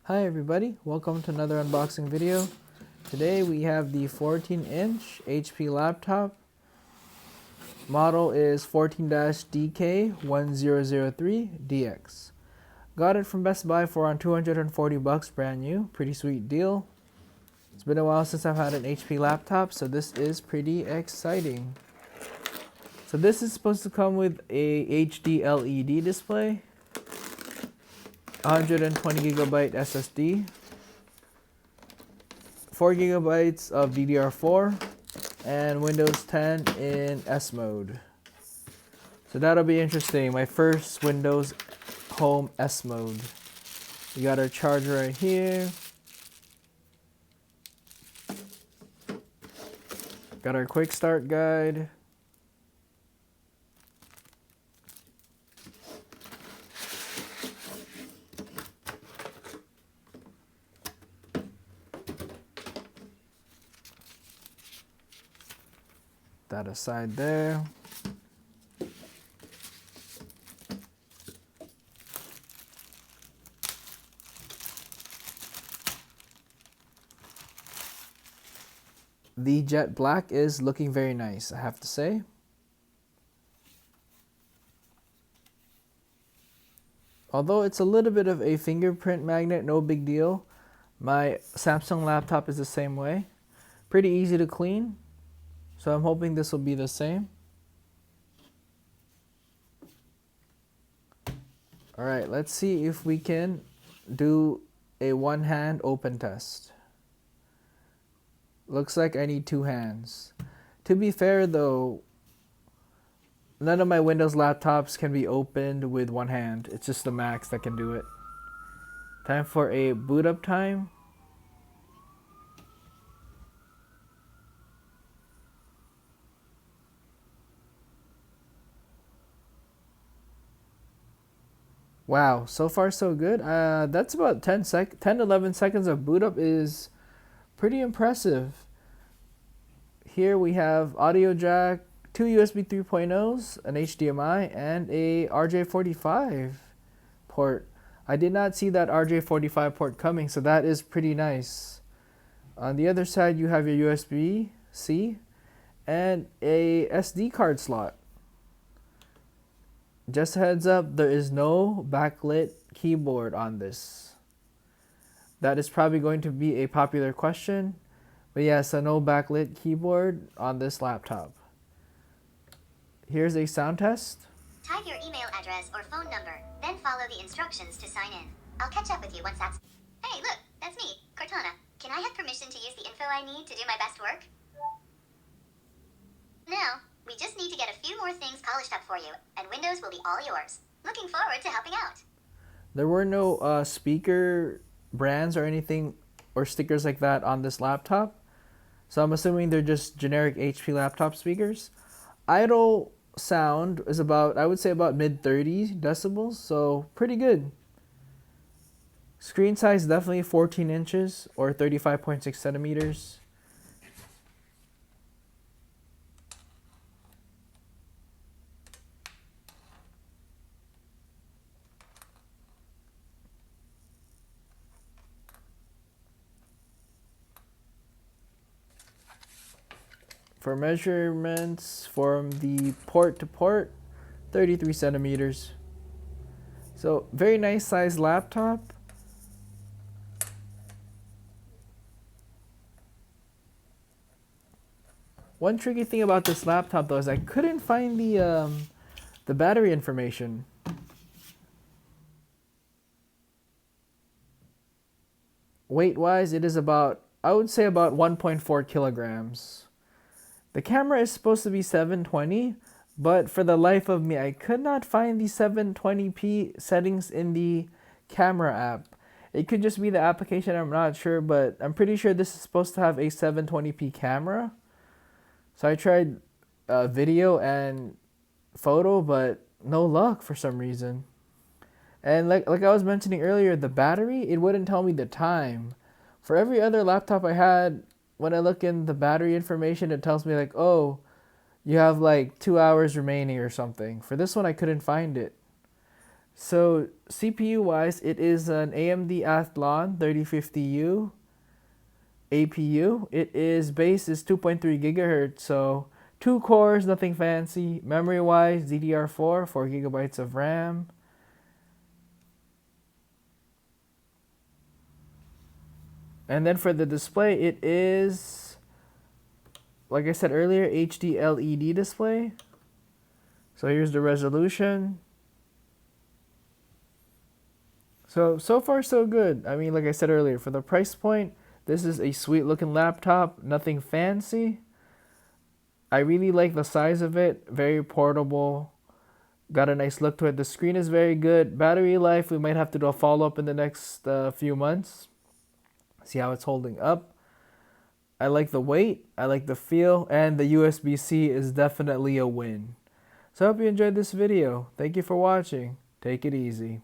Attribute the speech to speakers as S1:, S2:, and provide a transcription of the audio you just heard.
S1: Hi everybody, welcome to another unboxing video. Today we have the 14-inch HP laptop. Model is 14-DK1003DX. Got it from Best Buy for around 240 bucks, brand new. Pretty sweet deal. It's been a while since I've had an HP laptop, so this is pretty exciting. So this is supposed to come with a HD LED display, 120 gigabyte SSD, 4 gigabytes of DDR4, and Windows 10 in S mode. So that'll be interesting. My first Windows Home S mode. We got our charger right here. Got our quick start guide. That aside there. The jet black is looking very nice, I have to say. Although it's a little bit of a fingerprint magnet, no big deal. My Samsung laptop is the same way. Pretty easy to clean. So I'm hoping this will be the same. Alright, let's see if we can do a one-hand open test. Looks like I need two hands. To be fair though, none of my Windows laptops can be opened with one hand. It's just the Macs that can do it. Time for a boot up time. Wow, so far so good. That's about 10-11 seconds of boot up is pretty impressive. Here we have audio jack, two USB 3.0s, an HDMI, and a RJ45 port. I did not see that RJ45 port coming, so that is pretty nice. On the other side, you have your USB-C and a SD card slot. Just a heads up, there is no backlit keyboard on this. That is probably going to be a popular question. But yes, a no backlit keyboard on this laptop. Here's a sound test.
S2: Type your email address or phone number, then follow the instructions to sign in. I'll catch up with you once that's... Hey, look, that's me, Cortana. Can I have permission to use the info I need to do my best work? Now, we just need to get a few more things polished up for you, and Windows will be all yours. Looking forward to helping out.
S1: There were no speaker brands or anything or stickers like that on this laptop. So I'm assuming they're just generic HP laptop speakers. Idle sound is about, I would say about mid-30 decibels, so pretty good. Screen size definitely 14 inches or 35.6 centimeters. For measurements from the port to port, 33 centimeters. So very nice size laptop. One tricky thing about this laptop though is I couldn't find the battery information. Weight wise, it is about, I would say about 1.4 kilograms. The camera is supposed to be 720, but for the life of me, I could not find the 720p settings in the camera app. It could just be the application, I'm not sure, but I'm pretty sure this is supposed to have a 720p camera. So I tried video and photo, but no luck for some reason. And like I was mentioning earlier, the battery, it wouldn't tell me the time. For every other laptop I had, when I look in the battery information, it tells me like, oh, you have like 2 hours remaining or something. For this one, I couldn't find it. So CPU wise, it is an AMD Athlon 3050U APU. It is base is 2.3 gigahertz, so 2 cores, nothing fancy. Memory wise, DDR4, 4 gigabytes of RAM. And then for the display, it is, like I said earlier, HD LED display. So here's the resolution. So far so good. I mean, like I said earlier, for the price point, this is a sweet looking laptop, nothing fancy. I really like the size of it, very portable. Got a nice look to it. The screen is very good. Battery life, we might have to do a follow-up in the next few months. See how it's holding up. I like the weight, I like the feel, and the USB-C is definitely a win. So I hope you enjoyed this video. Thank you for watching. Take it easy.